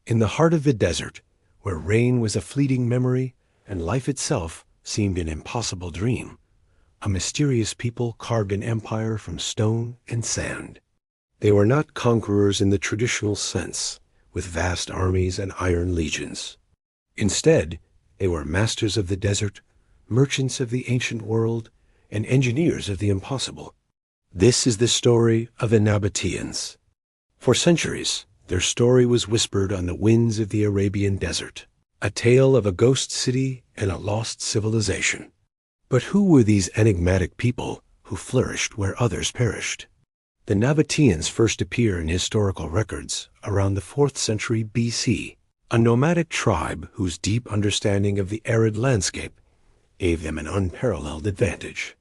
In the heart of the desert, where rain was a fleeting memory and life itself seemed an impossible dream, a mysterious people carved an empire from stone and sand. They were not conquerors in the traditional sense, with vast armies and iron legions. Instead, they were masters of the desert, merchants of the ancient world, and engineers of the impossible. This is the story of the Nabataeans. For centuries, their story was whispered on the winds of the Arabian desert, a tale of a ghost city and a lost civilization. But who were these enigmatic people who flourished where others perished? The Nabataeans first appear in historical records around the 4th century BC, a nomadic tribe whose deep understanding of the arid landscape gave them an unparalleled advantage.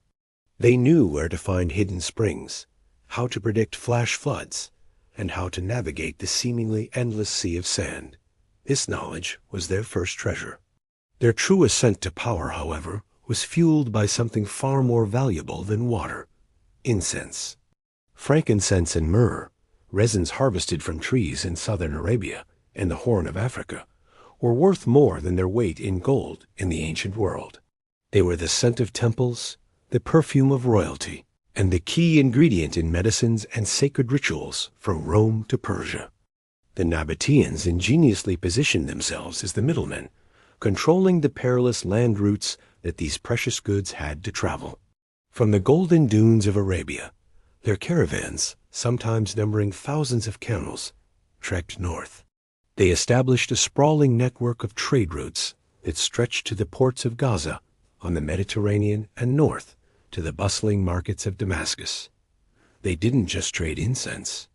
They knew where to find hidden springs, how to predict flash floods, and how to navigate the seemingly endless sea of sand. This knowledge was their first treasure. Their true ascent to power, however, was fueled by something far more valuable than water: incense. Frankincense and myrrh, resins harvested from trees in southern Arabia and the Horn of Africa, were worth more than their weight in gold in the ancient world. They were the scent of temples, the perfume of royalty, and the key ingredient in medicines and sacred rituals from Rome to Persia. The Nabataeans ingeniously positioned themselves as the middlemen, controlling the perilous land routes that these precious goods had to travel. From the golden dunes of Arabia, their caravans, sometimes numbering thousands of camels, trekked north. They established a sprawling network of trade routes that stretched to the ports of Gaza on the Mediterranean and north to the bustling markets of Damascus. They didn't just trade incense.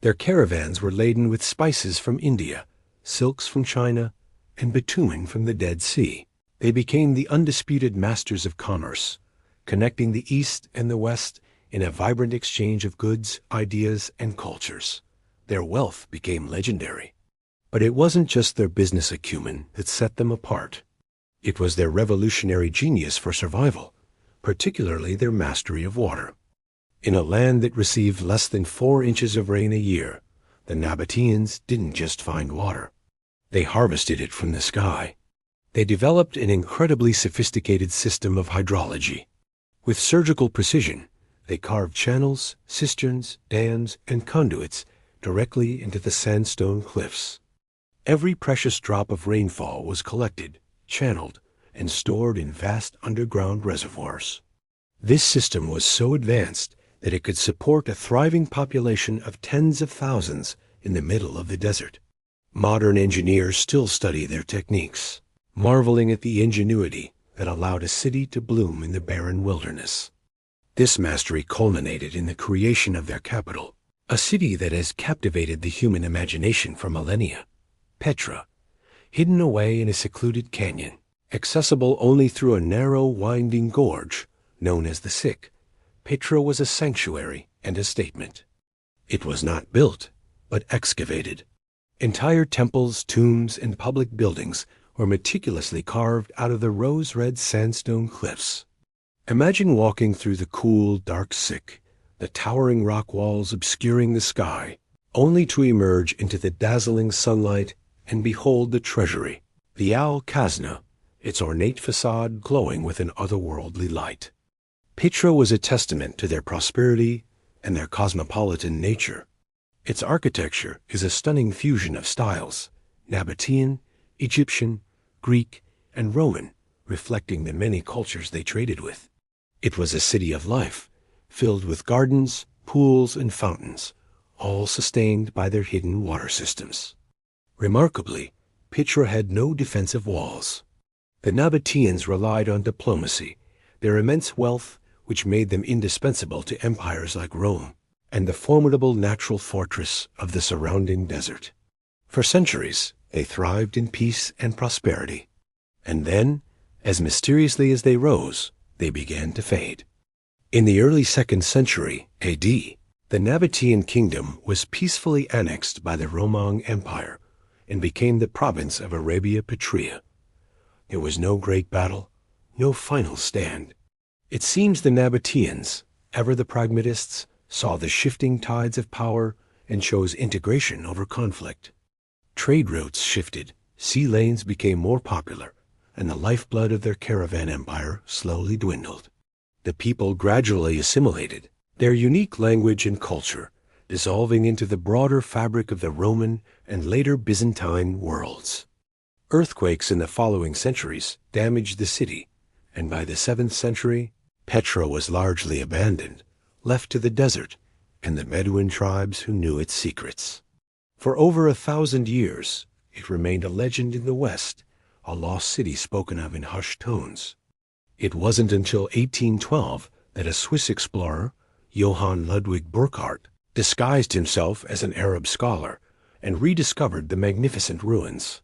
Their caravans were laden with spices from India, silks from China, and bitumen from the Dead Sea. They became the undisputed masters of commerce, connecting the East and the West in a vibrant exchange of goods, ideas, and cultures. Their wealth became legendary. But it wasn't just their business acumen that set them apart. It was their revolutionary genius for survival, particularly their mastery of water. In a land that received less than 4 inches of rain a year, the Nabataeans didn't just find water. They harvested it from the sky. They developed an incredibly sophisticated system of hydrology. With surgical precision, they carved channels, cisterns, dams, and conduits directly into the sandstone cliffs. Every precious drop of rainfall was collected, channeled, and stored in vast underground reservoirs. This system was so advanced that it could support a thriving population of tens of thousands in the middle of the desert. Modern engineers still study their techniques, marveling at the ingenuity that allowed a city to bloom in the barren wilderness. This mastery culminated in the creation of their capital, a city that has captivated the human imagination for millennia: Petra, hidden away in a secluded canyon, accessible only through a narrow, winding gorge known as the Sick. Petra was a sanctuary and a statement. It was not built, but excavated. Entire temples, tombs, and public buildings were meticulously carved out of the rose-red sandstone cliffs. Imagine walking through the cool, dark Sick, the towering rock walls obscuring the sky, only to emerge into the dazzling sunlight and behold the treasury, the Al-Khazna, its ornate facade glowing with an otherworldly light. Petra was a testament to their prosperity and their cosmopolitan nature. Its architecture is a stunning fusion of styles: Nabataean, Egyptian, Greek, and Roman, reflecting the many cultures they traded with. It was a city of life, filled with gardens, pools, and fountains, all sustained by their hidden water systems. Remarkably, Petra had no defensive walls. The Nabataeans relied on diplomacy, their immense wealth, which made them indispensable to empires like Rome, and the formidable natural fortress of the surrounding desert. For centuries, they thrived in peace and prosperity. And then, as mysteriously as they rose, they began to fade. In the early 2nd century A.D., the Nabataean kingdom was peacefully annexed by the Roman Empire and became the province of Arabia Petraea. There was no great battle, no final stand. It seems the Nabataeans, ever the pragmatists, saw the shifting tides of power and chose integration over conflict. Trade routes shifted, sea lanes became more popular, and the lifeblood of their caravan empire slowly dwindled. The people gradually assimilated, their unique language and culture dissolving into the broader fabric of the Roman and later Byzantine worlds. Earthquakes in the following centuries damaged the city, and by the 7th century, Petra was largely abandoned, left to the desert and the Bedouin tribes who knew its secrets. For over 1,000 years, it remained a legend in the West, a lost city spoken of in hushed tones. It wasn't until 1812 that a Swiss explorer, Johann Ludwig Burckhardt, disguised himself as an Arab scholar and rediscovered the magnificent ruins.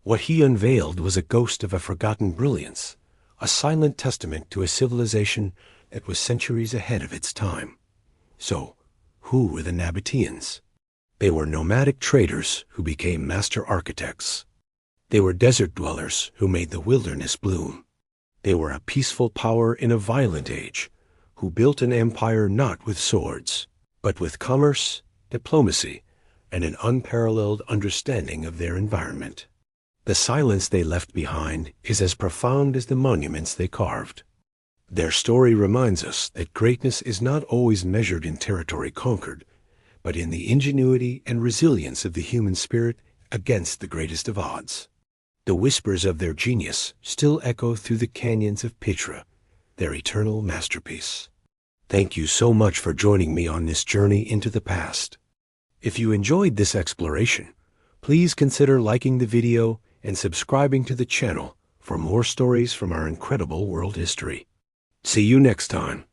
What he unveiled was a ghost of a forgotten brilliance, a silent testament to a civilization that was centuries ahead of its time. So, who were the Nabataeans? They were nomadic traders who became master architects. They were desert dwellers who made the wilderness bloom. They were a peaceful power in a violent age, who built an empire not with swords, but with commerce, diplomacy, and an unparalleled understanding of their environment. The silence they left behind is as profound as the monuments they carved. Their story reminds us that greatness is not always measured in territory conquered, but in the ingenuity and resilience of the human spirit against the greatest of odds. The whispers of their genius still echo through the canyons of Petra, their eternal masterpiece. Thank you so much for joining me on this journey into the past. If you enjoyed this exploration, please consider liking the video and subscribing to the channel for more stories from our incredible world history. See you next time.